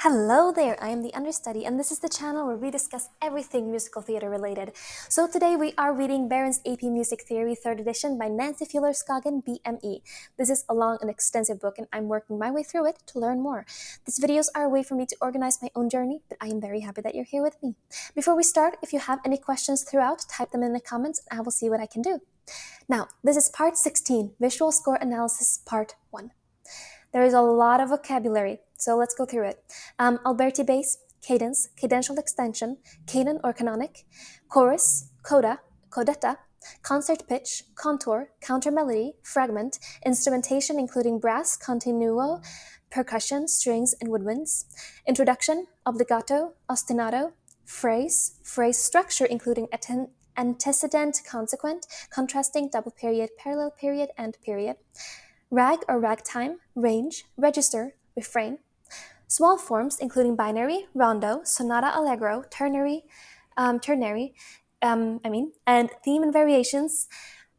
Hello there, I am the Understudy, and this is the channel where we discuss everything musical theater related. So today we are reading Barron's AP Music Theory 3rd edition by Nancy Fuller-Scoggin, BME. This is a long and extensive book, and I'm working my way through it to learn more. These videos are a way for me to organize my own journey, but I am very happy that you're here with me. Before we start, if you have any questions throughout, type them in the comments, and I will see what I can do. Now, this is part 16, Visual Score Analysis, part 1. There is a lot of vocabulary, so let's go through it. Alberti bass, cadence, cadential extension, canon or canonic, chorus, coda, codetta, concert pitch, contour, counter melody, fragment, instrumentation including brass, continuo, percussion, strings, and woodwinds, introduction, obligato, ostinato, phrase, phrase structure including antecedent, consequent, contrasting, double period, parallel period, and period, rag or ragtime, range, register, refrain, small forms including binary, rondo, sonata allegro, ternary, and theme and variations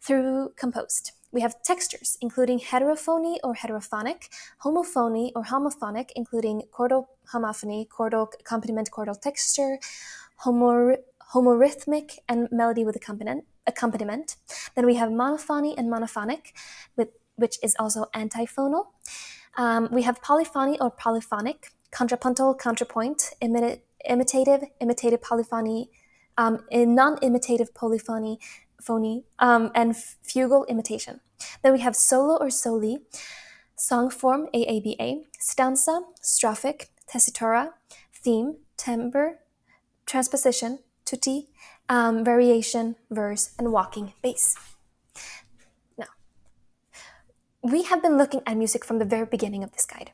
through composed. We have textures including heterophony or heterophonic, homophony or homophonic including chordal homophony, chordal accompaniment, chordal texture, homorhythmic, and melody with accompaniment. Then we have monophony and monophonic, which is also antiphonal. We have polyphony or polyphonic, contrapuntal, counterpoint, imitative polyphony, non-imitative polyphony, and fugal imitation. Then we have solo or soli, song form, AABA, stanza, strophic, tessitura, theme, timbre, transposition, tutti, variation, verse, and walking bass. We have been looking at music from the very beginning of this guide.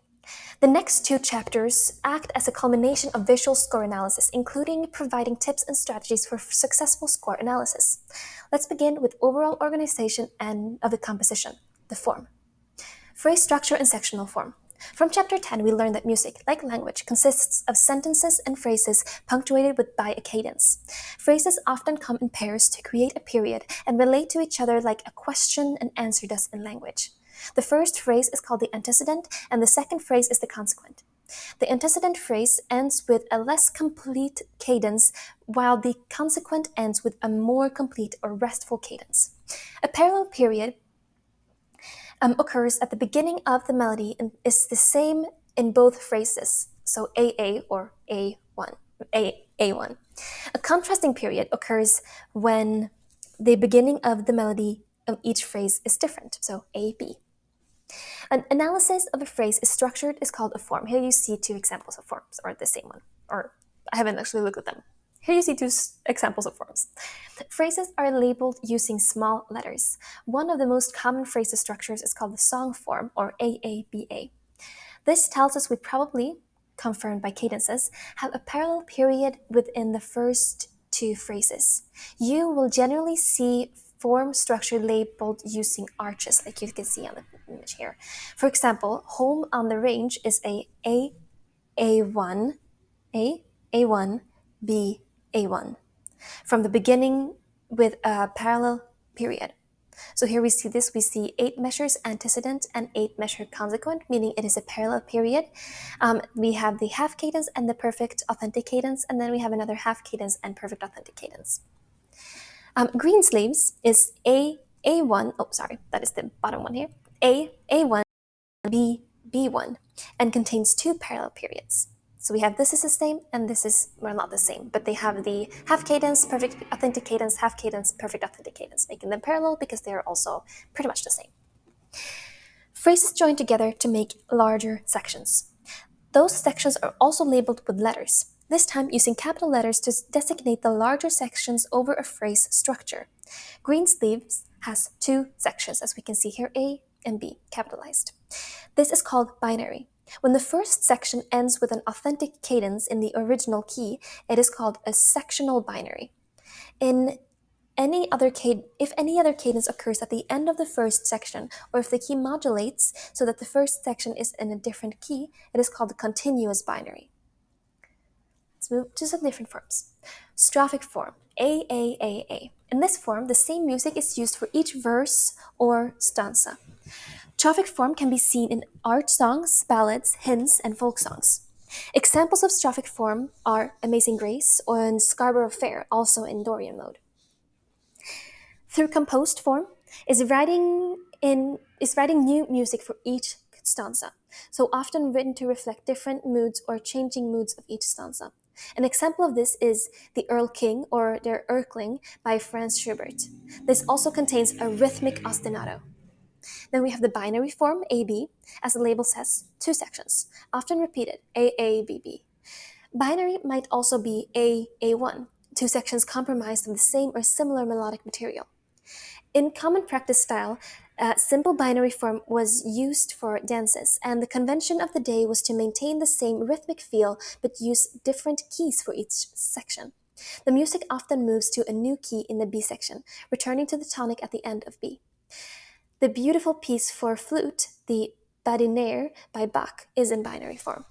The next 2 chapters act as a culmination of visual score analysis, including providing tips and strategies for successful score analysis. Let's begin with overall organization and of the composition, the form. Phrase structure and sectional form. From chapter 10, we learned that music, like language, consists of sentences and phrases punctuated by a cadence. Phrases often come in pairs to create a period and relate to each other like a question and answer does in language. The first phrase is called the antecedent, and the second phrase is the consequent. The antecedent phrase ends with a less complete cadence, while the consequent ends with a more complete or restful cadence. A parallel period occurs at the beginning of the melody and is the same in both phrases, so AA or A1. A1. A contrasting period occurs when the beginning of the melody of each phrase is different, so AB. An analysis of a phrase is structured is called a form. Here you see 2 examples of forms, or the same one, or I haven't actually looked at them. Here you see 2 examples of forms. Phrases are labeled using small letters. One of the most common phrase structures is called the song form, or AABA. This tells us we probably, confirmed by cadences, have a parallel period within the first 2 phrases. You will generally see form structure labeled using arches, like you can see on the image here. For example, home on the range is A1, A1, B, A1, from the beginning with a parallel period. So here we see 8 measures antecedent and 8 measure consequent, meaning it is a parallel period. We have the half cadence and the perfect authentic cadence, and then we have another half cadence and perfect authentic cadence. Greensleeves is A1, that is the bottom one here, A1, B, B1, and contains 2 parallel periods. So we have this is the same, and this is, well, not the same, but they have the half cadence, perfect authentic cadence, half cadence, perfect authentic cadence, making them parallel because they are also pretty much the same. Phrases join together to make larger sections. Those sections are also labeled with letters, this time using capital letters to designate the larger sections over a phrase structure. Greensleeves has 2 sections, as we can see here, A and B, capitalized. This is called binary. When the first section ends with an authentic cadence in the original key, it is called a sectional binary. If any other cadence occurs at the end of the first section, or if the key modulates so that the first section is in a different key, it is called a continuous binary. Let's move to some different forms. Strophic form, AAAA. In this form, the same music is used for each verse or stanza. Strophic form can be seen in art songs, ballads, hymns, and folk songs. Examples of strophic form are Amazing Grace and Scarborough Fair, also in Dorian mode. Through composed form is writing new music for each stanza, so often written to reflect different moods or changing moods of each stanza. An example of this is The Earl King or Der Erkling by Franz Schubert. This also contains a rhythmic ostinato. Then we have the binary form AB, as the label says, two sections, often repeated AABB. Binary might also be AA1, two sections comprised of the same or similar melodic material. In common practice style, simple binary form was used for dances, and the convention of the day was to maintain the same rhythmic feel but use different keys for each section. The music often moves to a new key in the B section, returning to the tonic at the end of B. The beautiful piece for flute, the Badinere by Bach, is in binary form.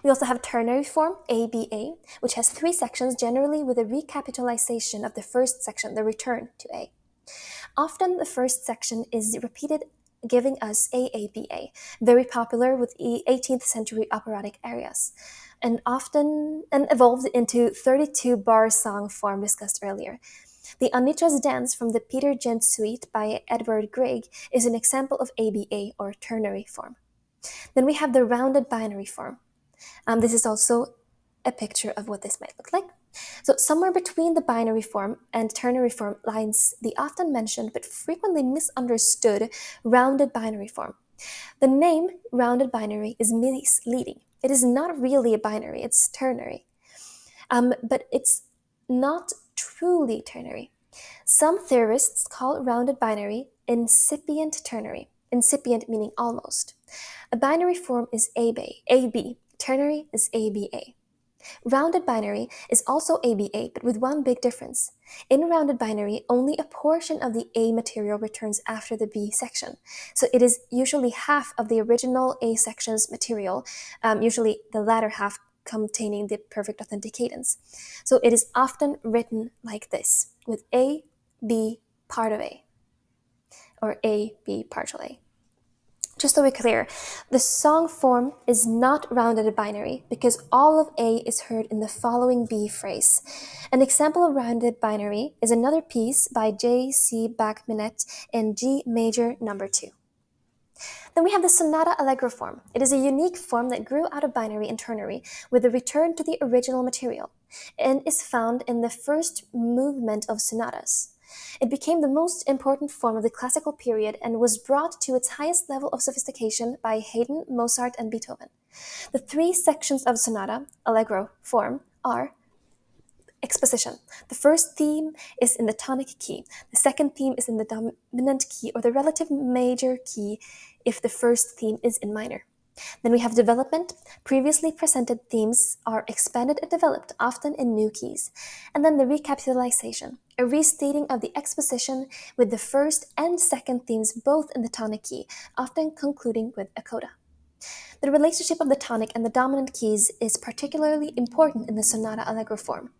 We also have ternary form, ABA, which has three sections, generally with a recapitalization of the first section, the return to A. Often the first section is repeated, giving us AABA, very popular with 18th century operatic arias, and often evolved into 32-bar song form discussed earlier. The Anitra's Dance from the Peter Gent Suite by Edward Grieg is an example of ABA or ternary form. Then we have the rounded binary form. This is also a picture of what this might look like. So somewhere between the binary form and ternary form lies the often mentioned but frequently misunderstood rounded binary form. The name rounded binary is misleading. It is not really a binary, it's ternary. But it's not truly ternary. Some theorists call rounded binary incipient ternary, incipient meaning almost. A binary form is AB, ternary is ABA. Rounded binary is also ABA, but with one big difference. In rounded binary, only a portion of the A material returns after the B section. So it is usually half of the original A section's material, usually the latter half containing the perfect authentic cadence. So it is often written like this, with A, B, part of A, or A, B, partial A. Just so we're clear, the song form is not rounded binary because all of A is heard in the following B phrase. An example of rounded binary is another piece by J.C. Bach-Minette in G major number 2. Then we have the sonata allegro form. It is a unique form that grew out of binary and ternary with a return to the original material and is found in the first movement of sonatas. It became the most important form of the classical period and was brought to its highest level of sophistication by Haydn, Mozart, and Beethoven. The three sections of sonata, allegro form, are exposition. The first theme is in the tonic key. The second theme is in the dominant key or the relative major key if the first theme is in minor. Then we have development. Previously presented themes are expanded and developed, often in new keys. And then the recapitalization, a restating of the exposition with the first and second themes both in the tonic key, often concluding with a coda. The relationship of the tonic and the dominant keys is particularly important in the sonata allegro form.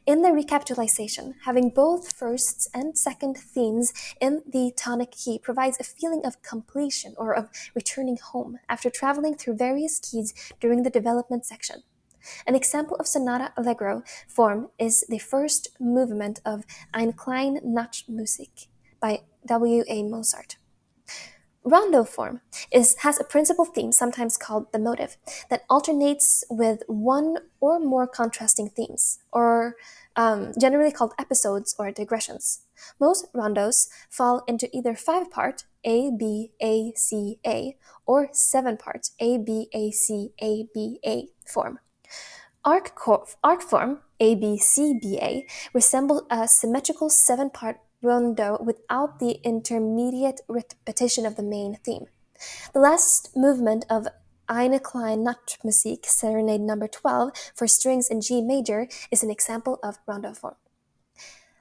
In the recapitalization, having both first and second themes in the tonic key provides a feeling of completion or of returning home after traveling through various keys during the development section. An example of sonata allegro form is the first movement of Ein kleine Nachtmusik by W.A. Mozart. Rondo form has a principal theme, sometimes called the motive, that alternates with one or more contrasting themes, or generally called episodes or digressions. Most rondos fall into either 5-part A, B, A, C, A, or 7-part A, B, A, C, A, B, A form. Arc form, ABCBA, resemble a symmetrical 7-part rondo without the intermediate repetition of the main theme. The last movement of Eine kleine Nachtmusik, Serenade number 12, for strings in G major, is an example of rondo form.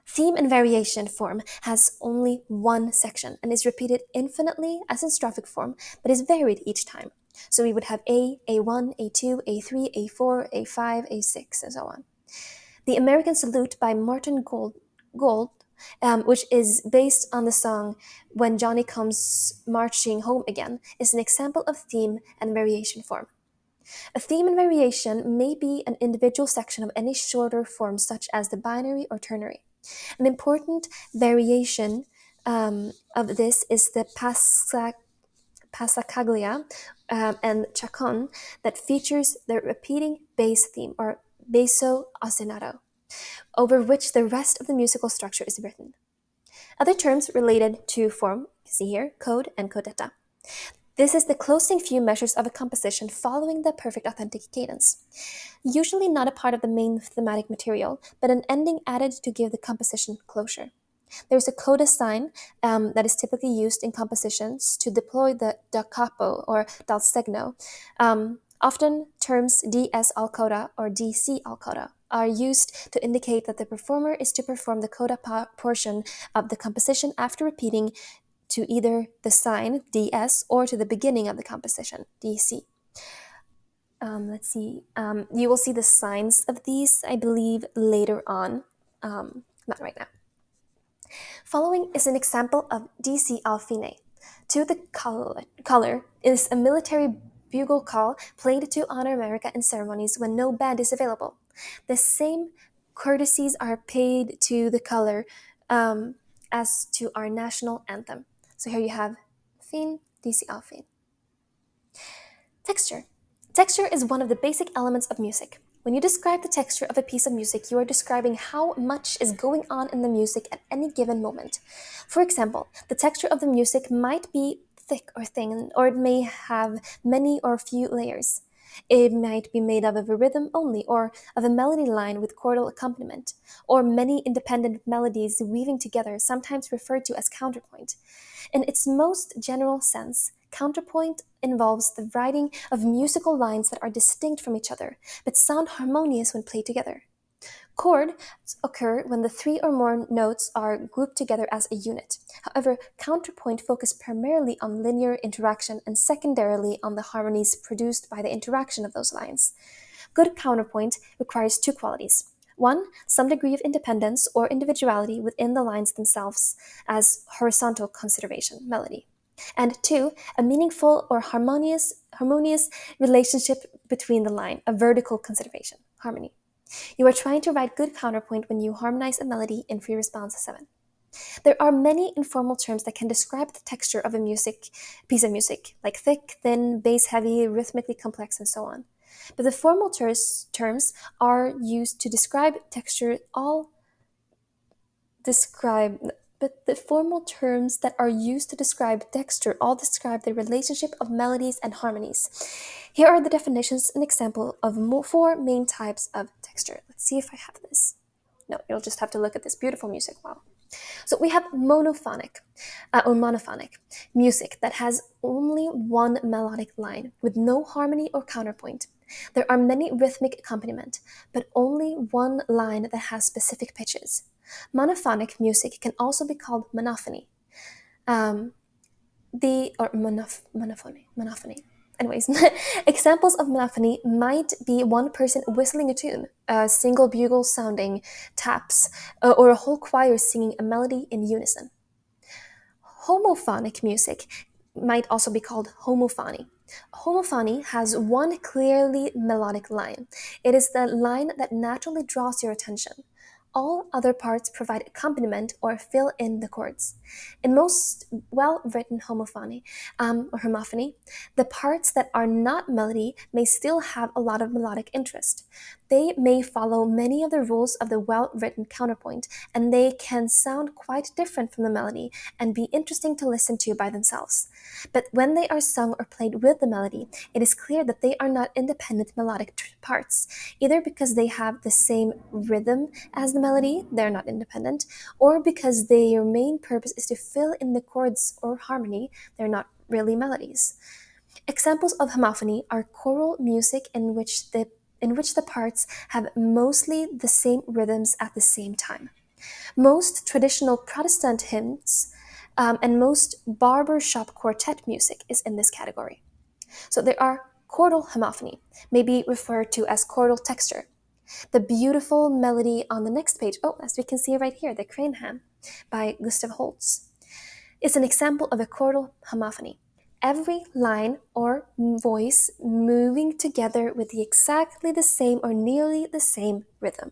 Theme and variation form has only one section and is repeated infinitely as in strophic form, but is varied each time. So we would have A, A1, A2, A3, A4, A5, A6, and so on. The American Salute by Martin Gold, which is based on the song When Johnny Comes Marching Home Again, is an example of theme and variation form. A theme and variation may be an individual section of any shorter form, such as the binary or ternary. An important variation of this is the passacaglia and chacon that features the repeating bass theme or basso ostinato, over which the rest of the musical structure is written. Other terms related to form, you see here, code and codetta. This is the closing few measures of a composition following the perfect authentic cadence. Usually not a part of the main thematic material, but an ending added to give the composition closure. There's a coda sign that is typically used in compositions to deploy the da capo or dal segno. Often terms DS al coda or DC al coda are used to indicate that the performer is to perform the coda portion of the composition after repeating to either the sign DS or to the beginning of the composition DC. Let's see. You will see the signs of these, I believe, later on. Not right now. Following is an example of DC al fine. To the color is a military bugle call played to honor America in ceremonies when no band is available. The same courtesies are paid to the color as to our national anthem. So here you have fin, DC al fin. Texture. Texture is one of the basic elements of music. When you describe the texture of a piece of music, you are describing how much is going on in the music at any given moment. For example, the texture of the music might be thick or thin, or it may have many or few layers. It might be made up of a rhythm only, or of a melody line with chordal accompaniment, or many independent melodies weaving together, sometimes referred to as counterpoint. In its most general sense, counterpoint involves the writing of musical lines that are distinct from each other, but sound harmonious when played together. Chords occur when the three or more notes are grouped together as a unit. However, counterpoint focus primarily on linear interaction and secondarily on the harmonies produced by the interaction of those lines. Good counterpoint requires two qualities. One, some degree of independence or individuality within the lines themselves as horizontal consideration, melody. And two, a meaningful or harmonious relationship between the line, a vertical consideration, harmony. You are trying to write good counterpoint when you harmonize a melody in free response 7. There are many informal terms that can describe the texture of a piece of music, like thick, thin, bass heavy, rhythmically complex, and so on. But the formal terms are used to describe texture but the formal terms that are used to describe texture all describe the relationship of melodies and harmonies. Here are the definitions and example of four main types of texture. Let's see if I have this. No, you'll just have to look at this beautiful music. Wow. So we have monophonic music that has only one melodic line with no harmony or counterpoint. There are many rhythmic accompaniment, but only one line that has specific pitches. Monophonic music can also be called monophony. Monophony. Anyways, examples of monophony might be one person whistling a tune, a single bugle sounding taps, or a whole choir singing a melody in unison. Homophonic music might also be called homophony. Homophony has one clearly melodic line. It is the line that naturally draws your attention. All other parts provide accompaniment or fill in the chords. In most well-written homophony, the parts that are not melody may still have a lot of melodic interest. They may follow many of the rules of the well-written counterpoint, and they can sound quite different from the melody and be interesting to listen to by themselves. But when they are sung or played with the melody, it is clear that they are not independent melodic parts, either because they have the same rhythm as the melody, they're not independent, or because their main purpose is to fill in the chords or harmony, they're not really melodies. Examples of homophony are choral music in which the parts have mostly the same rhythms at the same time. Most traditional Protestant hymns and most barbershop quartet music is in this category. So there are chordal homophony, may be referred to as chordal texture. The beautiful melody on the next page, as we can see right here, the Crane Ham by Gustav Holst, is an example of a chordal homophony. every line or voice moving together with exactly the same or nearly the same rhythm.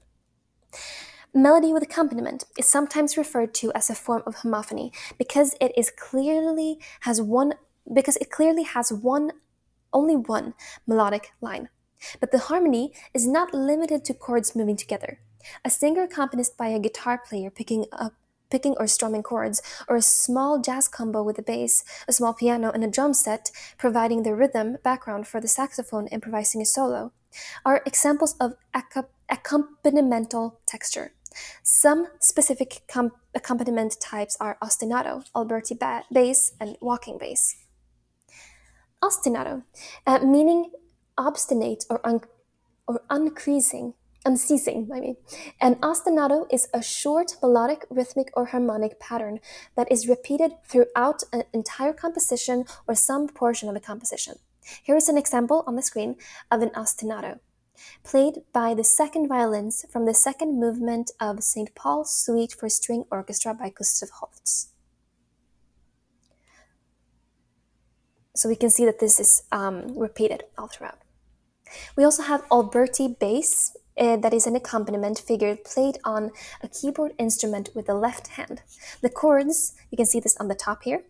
Melody with accompaniment is sometimes referred to as a form of homophony because it clearly has only one melodic line. But the harmony is not limited to chords moving together. A singer accompanied by a guitar player picking or strumming chords, or a small jazz combo with a bass, a small piano, and a drum set providing the rhythm background for the saxophone improvising a solo, are examples of accompanimental texture. Some specific accompaniment types are ostinato, Alberti bass, and walking bass. Ostinato, meaning obstinate or unceasing. I mean, an ostinato is a short melodic, rhythmic, or harmonic pattern that is repeated throughout an entire composition or some portion of a composition. Here is an example on the screen of an ostinato, played by the second violins from the second movement of St. Paul's Suite for String Orchestra by Gustav Holst. So we can see that this is repeated all throughout. We also have Alberti bass, that is an accompaniment figure played on a keyboard instrument with the left hand. The chords, you can see this on the top here.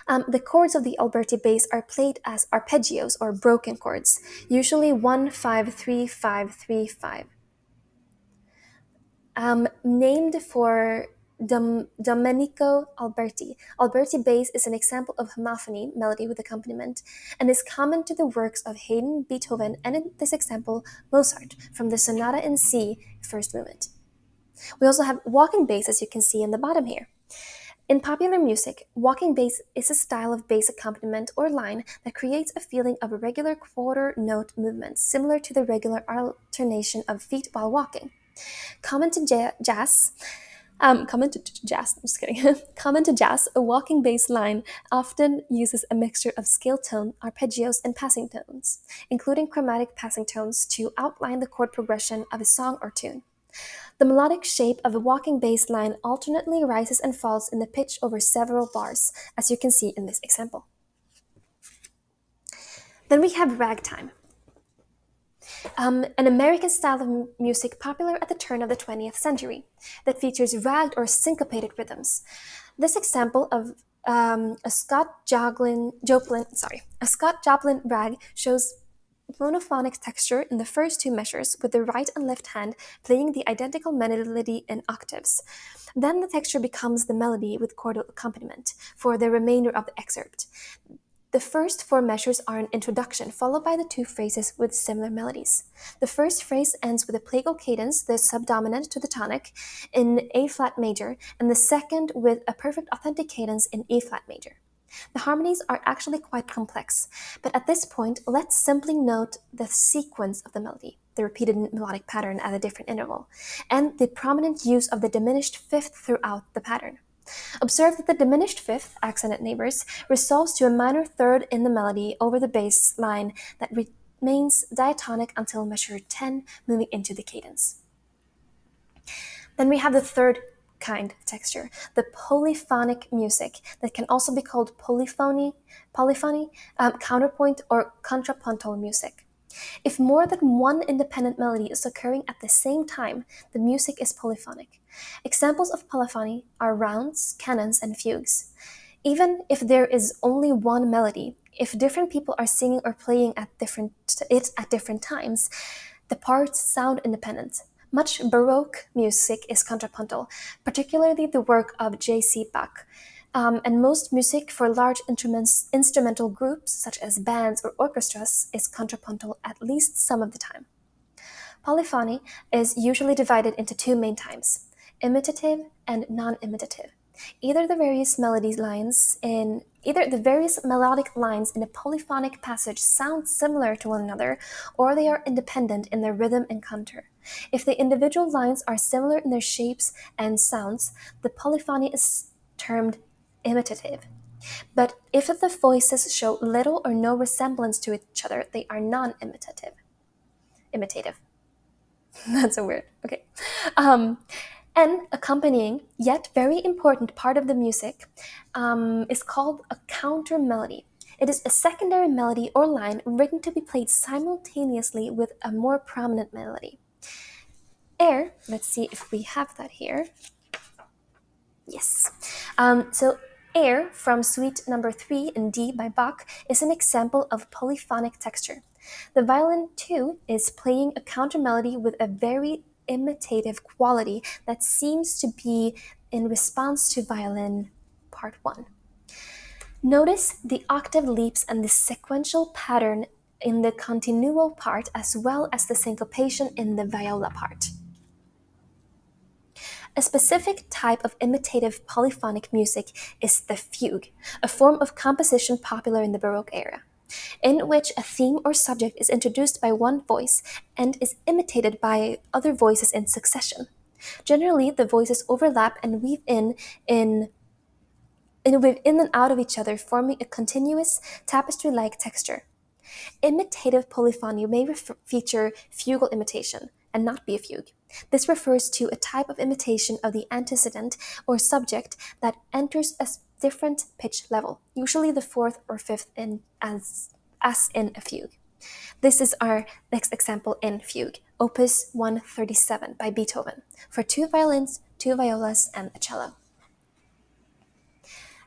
The chords of the Alberti bass are played as arpeggios or broken chords, usually 1-5-3-5-3-5. Named for Domenico Alberti. Alberti bass is an example of homophony, melody with accompaniment, and is common to the works of Haydn, Beethoven, and in this example, Mozart, from the Sonata in C, first movement. We also have walking bass, as you can see in the bottom here. In popular music, walking bass is a style of bass accompaniment or line that creates a feeling of irregular quarter note movements, similar to the regular alternation of feet while walking. Common to jazz, I'm just kidding. Common to jazz, a walking bass line often uses a mixture of scale tone, arpeggios, and passing tones, including chromatic passing tones to outline the chord progression of a song or tune. The melodic shape of a walking bass line alternately rises and falls in the pitch over several bars, as you can see in this example. Then we have ragtime, an American style of music popular at the turn of the 20th century that features ragged or syncopated rhythms. This example of a Scott Joplin rag shows monophonic texture in the first two measures, with the right and left hand playing the identical melody in octaves. Then the texture becomes the melody with chordal accompaniment for the remainder of the excerpt. The first four measures are an introduction, followed by the two phrases with similar melodies. The first phrase ends with a plagal cadence, the subdominant to the tonic, in A flat major, and the second with a perfect authentic cadence in E flat major. The harmonies are actually quite complex, but at this point, let's simply note the sequence of the melody, the repeated melodic pattern at a different interval, and the prominent use of the diminished fifth throughout the pattern. Observe that the diminished fifth, accented neighbors, resolves to a minor third in the melody over the bass line that remains diatonic until measure 10, moving into the cadence. Then we have the third kind of texture, the polyphonic music, that can also be called polyphony, counterpoint, or contrapuntal music. If more than one independent melody is occurring at the same time, the music is polyphonic. Examples of polyphony are rounds, canons, and fugues. Even if there is only one melody, if different people are singing or playing at different times, the parts sound independent. Much Baroque music is contrapuntal, particularly the work of J.C. Bach. And most music for large instrumental groups, such as bands or orchestras, is contrapuntal at least some of the time. Polyphony is usually divided into two main types, imitative and non-imitative. Either the various melodic lines in a polyphonic passage sound similar to one another, or they are independent in their rhythm and contour. If the individual lines are similar in their shapes and sounds, the polyphony is termed imitative. But if the voices show little or no resemblance to each other, they are non-imitative. Imitative. That's so weird. Okay. An accompanying, yet very important part of the music is called a counter melody. It is a secondary melody or line written to be played simultaneously with a more prominent melody. Air, let's see if we have that here. Yes. So Air from Suite Number 3 in D by Bach is an example of polyphonic texture. The violin, too, is playing a counter melody with a very imitative quality that seems to be in response to violin part 1. Notice the octave leaps and the sequential pattern in the continuo part as well as the syncopation in the viola part. A specific type of imitative polyphonic music is the fugue, a form of composition popular in the Baroque era, in which a theme or subject is introduced by one voice and is imitated by other voices in succession. Generally, the voices overlap and weave in and out of each other, forming a continuous tapestry-like texture. Imitative polyphony may feature fugal imitation and not be a fugue. This refers to a type of imitation of the antecedent or subject that enters a different pitch level, usually the fourth or fifth as in a fugue. This is our next example in fugue, Opus 137 by Beethoven, for two violins, two violas, and a cello.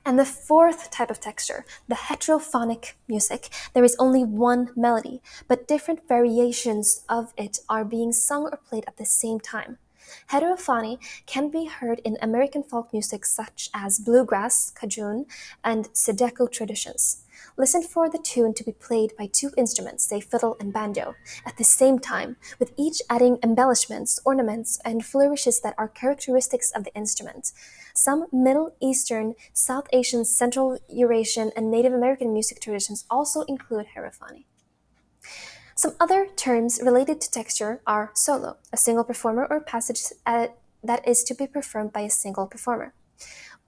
And the fourth type of texture, the heterophonic music, there is only one melody, but different variations of it are being sung or played at the same time. Heterophony can be heard in American folk music such as bluegrass, cajun, and Zydeco traditions. Listen for the tune to be played by two instruments, say fiddle and banjo, at the same time, with each adding embellishments, ornaments, and flourishes that are characteristics of the instrument. Some Middle Eastern, South Asian, Central Eurasian, and Native American music traditions also include heterophony. Some other terms related to texture are solo, a single performer or passage that is to be performed by a single performer,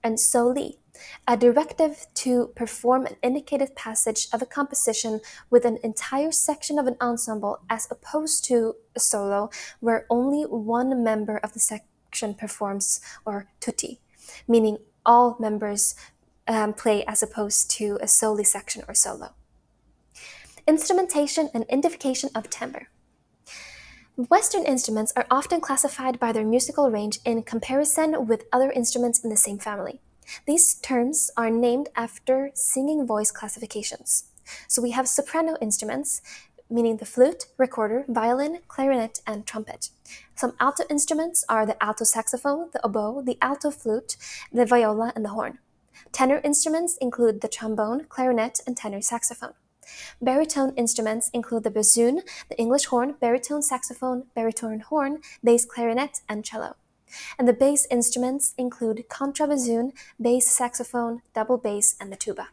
and soli, a directive to perform an indicated passage of a composition with an entire section of an ensemble as opposed to a solo where only one member of the section performs, or tutti, meaning all members play as opposed to a soli section or solo. Instrumentation and identification of timbre. Western instruments are often classified by their musical range in comparison with other instruments in the same family. These terms are named after singing voice classifications. So we have soprano instruments, meaning the flute, recorder, violin, clarinet, and trumpet. Some alto instruments are the alto saxophone, the oboe, the alto flute, the viola, and the horn. Tenor instruments include the trombone, clarinet, and tenor saxophone. Baritone instruments include the bassoon, the English horn, baritone saxophone, baritone horn, bass clarinet, and cello. And the bass instruments include contrabassoon, bass saxophone, double bass, and the tuba.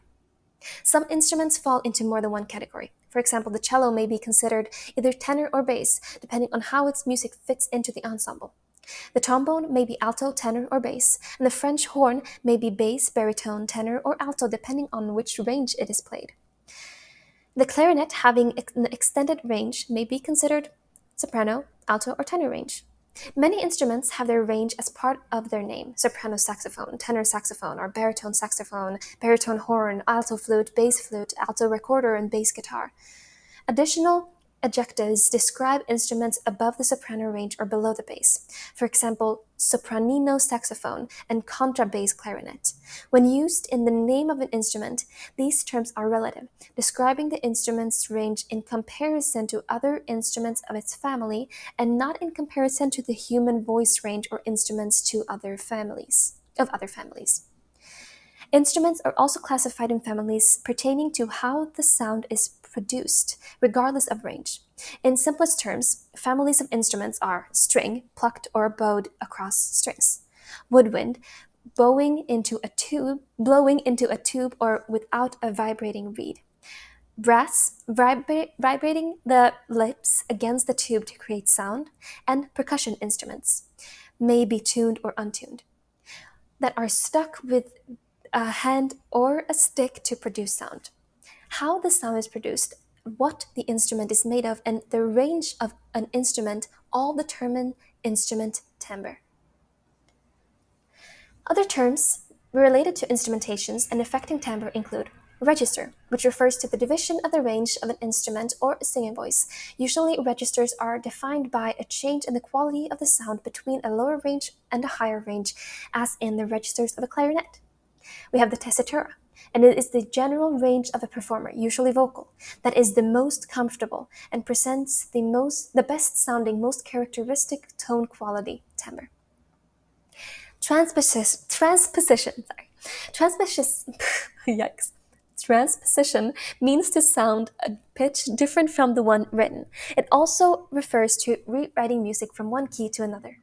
Some instruments fall into more than one category. For example, the cello may be considered either tenor or bass, depending on how its music fits into the ensemble. The trombone may be alto, tenor, or bass, and the French horn may be bass, baritone, tenor, or alto, depending on which range it is played. The clarinet, having an extended range, may be considered soprano, alto, or tenor range. Many instruments have their range as part of their name: soprano saxophone, tenor saxophone, or saxophone, baritone horn, alto flute, bass flute, alto recorder, and bass guitar. Additional adjectives describe instruments above the soprano range or below the bass. For example, sopranino saxophone and contrabass clarinet. When used in the name of an instrument, these terms are relative, describing the instrument's range in comparison to other instruments of its family and not in comparison to the human voice range or instruments to other families. Instruments are also classified in families pertaining to how the sound is produced, regardless of range. In simplest terms, families of instruments are string, plucked or bowed across strings; woodwind, blowing into a tube or without a vibrating reed; brass, vibrating the lips against the tube to create sound; and percussion instruments may be tuned or untuned, that are stuck with a hand or a stick to produce sound. How the sound is produced, what the instrument is made of, and the range of an instrument all determine instrument timbre. Other terms related to instrumentations and affecting timbre include register, which refers to the division of the range of an instrument or a singing voice. Usually, registers are defined by a change in the quality of the sound between a lower range and a higher range, as in the registers of a clarinet. We have the tessitura, and it is the general range of a performer, usually vocal, that is the most comfortable and presents the best sounding, most characteristic tone quality timbre. Transposition, yikes. Transposition means to sound a pitch different from the one written. It also refers to rewriting music from one key to another.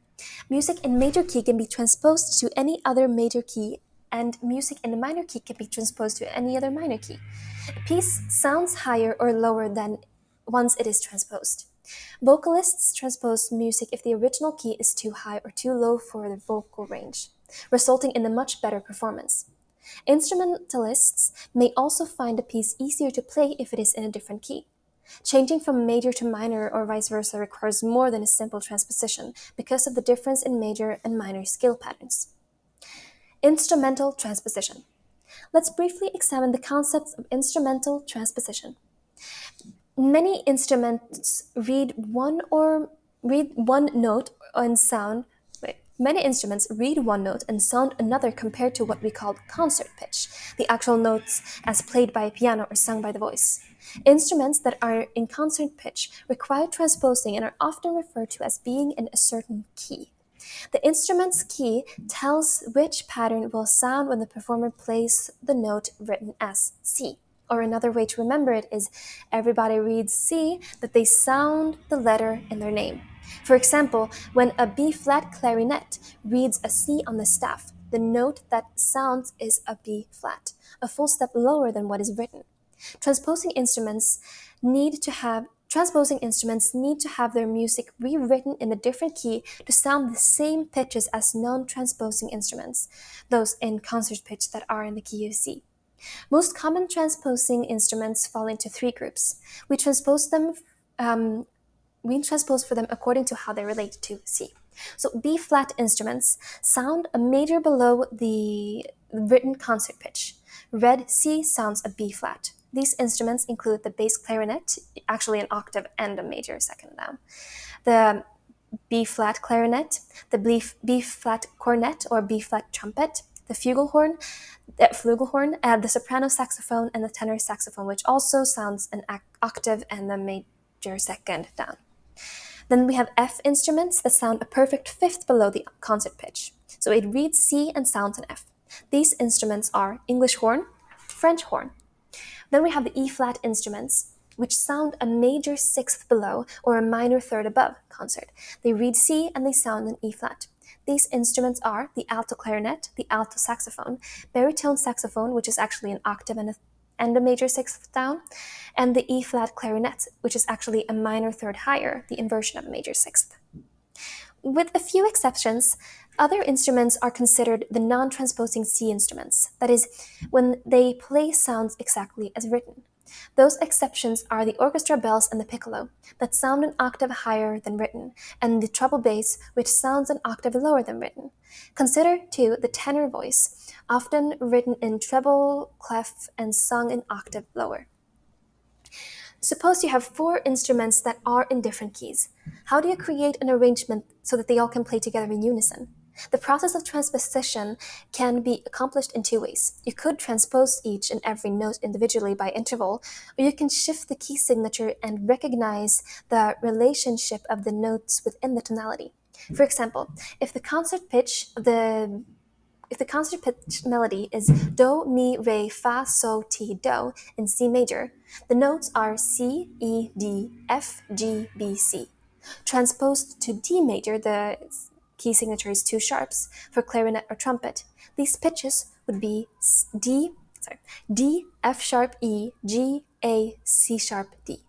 Music in major key can be transposed to any other major key, and music in a minor key can be transposed to any other minor key. A piece sounds higher or lower than once it is transposed. Vocalists transpose music if the original key is too high or too low for the vocal range, resulting in a much better performance. Instrumentalists may also find a piece easier to play if it is in a different key. Changing from major to minor or vice versa requires more than a simple transposition because of the difference in major and minor scale patterns. Instrumental transposition. Let's briefly examine the concepts of instrumental transposition. Many instruments read one note and sound. Many instruments read one note and sound another compared to what we call concert pitch, the actual notes as played by a piano or sung by the voice. Instruments that are in concert pitch require transposing and are often referred to as being in a certain key. The instrument's key tells which pattern will sound when the performer plays the note written as C. Or another way to remember it is everybody reads C, but they sound the letter in their name. For example, when a B flat clarinet reads a C on the staff, the note that sounds is a B flat, a full step lower than what is written. Transposing instruments need to have their music rewritten in a different key to sound the same pitches as non-transposing instruments, those in concert pitch that are in the key of C. Most common transposing instruments fall into three groups. We transpose for them according to how they relate to C. So B-flat instruments sound a major below the written concert pitch. Red C sounds a B-flat. These instruments include the bass clarinet, actually an octave and a major second down, the B-flat clarinet, the B-flat cornet or B-flat trumpet, the flugelhorn, the soprano saxophone, and the tenor saxophone, which also sounds an octave and a major second down. Then we have F instruments that sound a perfect fifth below the concert pitch. So it reads C and sounds an F. These instruments are English horn, French horn. Then we have the E-flat instruments, which sound a major sixth below or a minor third above concert. They read C and they sound an E-flat. These instruments are the alto clarinet, the alto saxophone, baritone saxophone, which is actually an octave and a major sixth down, and the E-flat clarinet, which is actually a minor third higher, the inversion of a major sixth. With a few exceptions, other instruments are considered the non-transposing C instruments, that is, when they play sounds exactly as written. Those exceptions are the orchestra bells and the piccolo, that sound an octave higher than written, and the treble bass, which sounds an octave lower than written. Consider, too, the tenor voice, often written in treble clef and sung an octave lower. Suppose you have four instruments that are in different keys. How do you create an arrangement so that they all can play together in unison? The process of transposition can be accomplished in two ways. You could transpose each and every note individually by interval, or you can shift the key signature and recognize the relationship of the notes within the tonality. For example, if the concert pitch melody is do, mi, re, fa, so, ti, do in C major, the notes are C, E, D, F, G, B, C. Transposed to D major, the key signature is two sharps for clarinet or trumpet. These pitches would be D, F sharp, E, G, A, C sharp, D.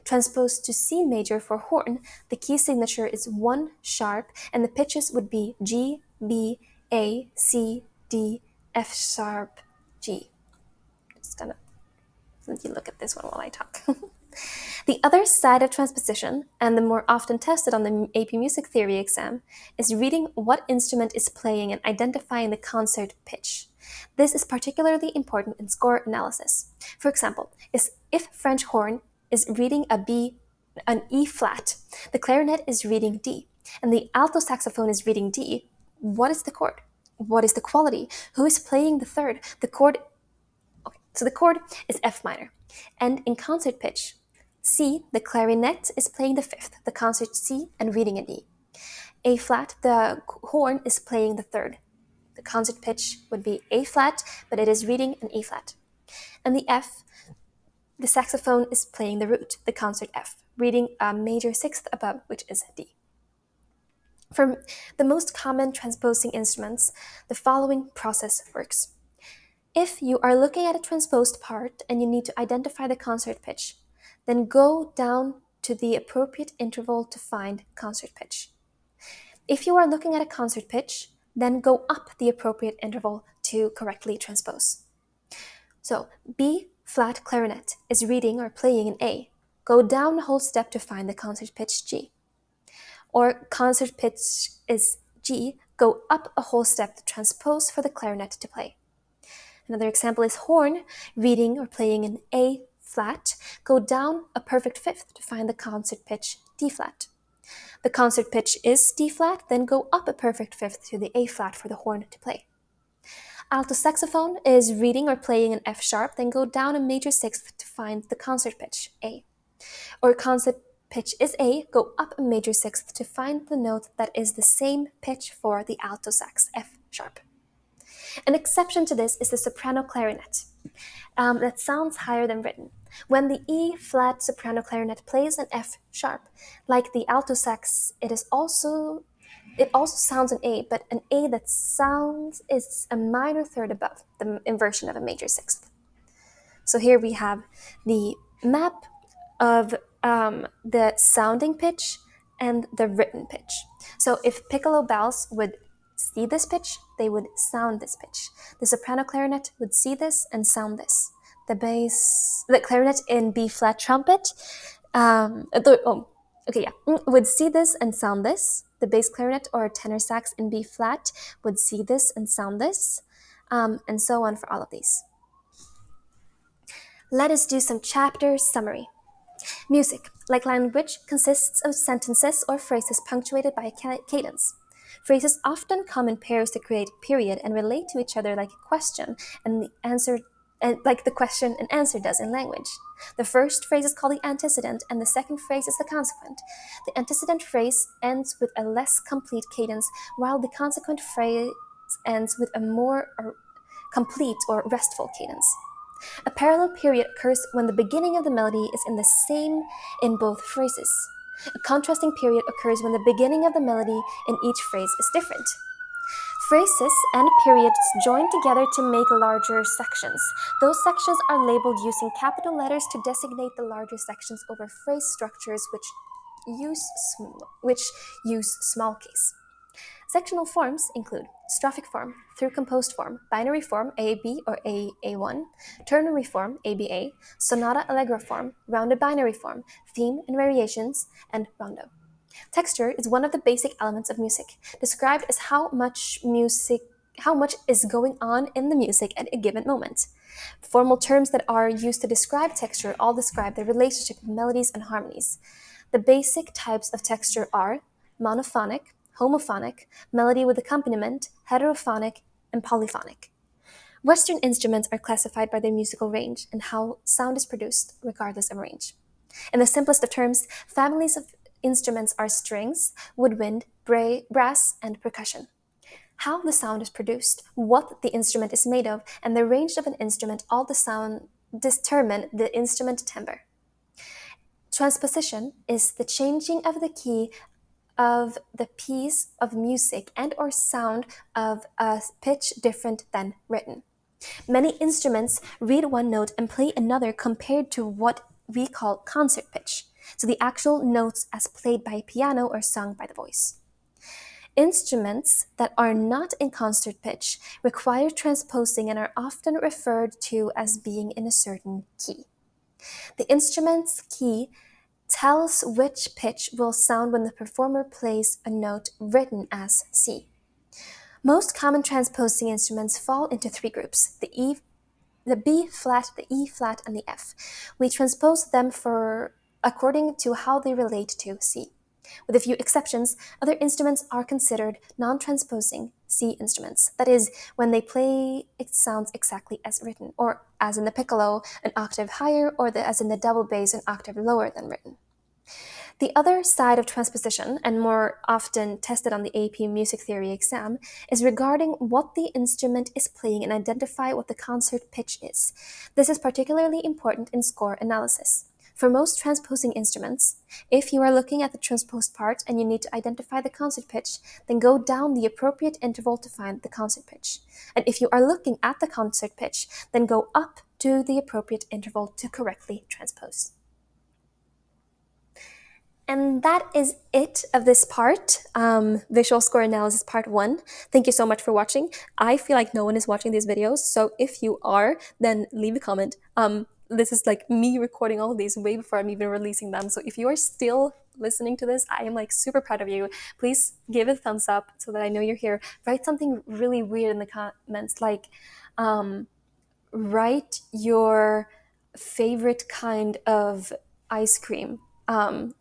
Transposed to C major for horn, the key signature is one sharp and the pitches would be G, B, A, C, D, F sharp, G. Just gonna let you look at this one while I talk. The other side of transposition, and the more often tested on the AP Music Theory exam, is reading what instrument is playing and identifying the concert pitch. This is particularly important in score analysis. For example, if French horn is reading an E flat, the clarinet is reading D, and the alto saxophone is reading D, what is the chord? What is the quality? Who is playing the third? So the chord is F minor. And in concert pitch, C, the clarinet is playing the fifth, the concert C, and reading a D. A flat, the horn is playing the third. The concert pitch would be A flat, but it is reading an E flat. And the F, the saxophone is playing the root, the concert F, reading a major sixth above, which is D. For the most common transposing instruments, the following process works. If you are looking at a transposed part and you need to identify the concert pitch, then go down to the appropriate interval to find concert pitch. If you are looking at a concert pitch, then go up the appropriate interval to correctly transpose. So B flat clarinet is reading or playing an A. Go down a whole step to find the concert pitch G. Or concert pitch is G, go up a whole step to transpose for the clarinet to play. Another example is horn, reading or playing an A flat, go down a perfect fifth to find the concert pitch D flat. The concert pitch is D flat, then go up a perfect fifth to the A flat for the horn to play. Alto saxophone is reading or playing an F sharp, then go down a major sixth to find the concert pitch A. Or concert pitch is A, go up a major sixth to find the note that is the same pitch for the alto sax, F sharp. An exception to this is the soprano clarinet. That sounds higher than written. When the E flat soprano clarinet plays an F sharp, like the alto sax, it also sounds an A, but an A that sounds is a minor third above the inversion of a major sixth. So here we have the map of the sounding pitch and the written pitch. So if piccolo bells would see this pitch, they would sound this pitch. The soprano clarinet would see this and sound this. The clarinet in B flat trumpet, would see this and sound this. The bass clarinet or tenor sax in B flat would see this and sound this, and so on for all of these. Let us do some chapter summary. Music, like language, consists of sentences or phrases punctuated by a cadence. Phrases often come in pairs to create period and relate to each other like a question and the answer, like the question and answer does in language. The first phrase is called the antecedent, and the second phrase is the consequent. The antecedent phrase ends with a less complete cadence, while the consequent phrase ends with a more complete or restful cadence. A parallel period occurs when the beginning of the melody is in the same in both phrases. A contrasting period occurs when the beginning of the melody in each phrase is different. Phrases and periods join together to make larger sections. Those sections are labeled using capital letters to designate the larger sections over phrase structures which use small case. Sectional forms include strophic form, through composed form, binary form A-B or A-A1, ternary form ABA, sonata allegro form, rounded binary form, theme and variations, and rondo. Texture is one of the basic elements of music, described as how much is going on in the music at a given moment. Formal terms that are used to describe texture all describe the relationship of melodies and harmonies. The basic types of texture are monophonic, homophonic, melody with accompaniment, heterophonic, and polyphonic. Western instruments are classified by their musical range and how sound is produced, regardless of range. In the simplest of terms, families of instruments are strings, woodwind, brass, and percussion. How the sound is produced, what the instrument is made of, and the range of an instrument all determine the instrument timbre. Transposition is the changing of the key of the piece of music and or sound of a pitch different than written. Many instruments read one note and play another compared to what we call concert pitch, so the actual notes as played by a piano or sung by the voice. Instruments that are not in concert pitch require transposing and are often referred to as being in a certain key. The instrument's key tells which pitch will sound when the performer plays a note written as C. Most common transposing instruments fall into three groups: the B flat, the E flat, and the F. We transpose them for according to how they relate to C. With a few exceptions, other instruments are considered non-transposing C instruments. That is, when they play, it sounds exactly as written, or as in the piccolo, an octave higher, or as in the double bass, an octave lower than written. The other side of transposition, and more often tested on the AP music theory exam, is regarding what the instrument is playing and identify what the concert pitch is. This is particularly important in score analysis. For most transposing instruments, if you are looking at the transposed part and you need to identify the concert pitch, then go down the appropriate interval to find the concert pitch. And if you are looking at the concert pitch, then go up to the appropriate interval to correctly transpose. And that is it of this part, visual score analysis part 1. Thank you so much for watching. I feel like no one is watching these videos, so if you are, then leave a comment. This is like me recording all of these way before I'm even releasing them, so if you are still listening to this, I am like super proud of you. Please give it a thumbs up so that I know you're here. Write something really weird in the comments, like write your favorite kind of ice cream,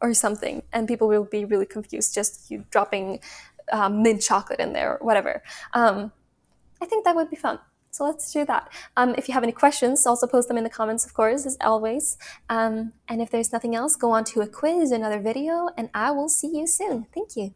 or something, and people will be really confused just you dropping mint chocolate in there or whatever. I think that would be fun. So let's do that. If you have any questions, also post them in the comments, of course, as always. And if there's nothing else, go on to a quiz, another video, and I will see you soon. Thank you.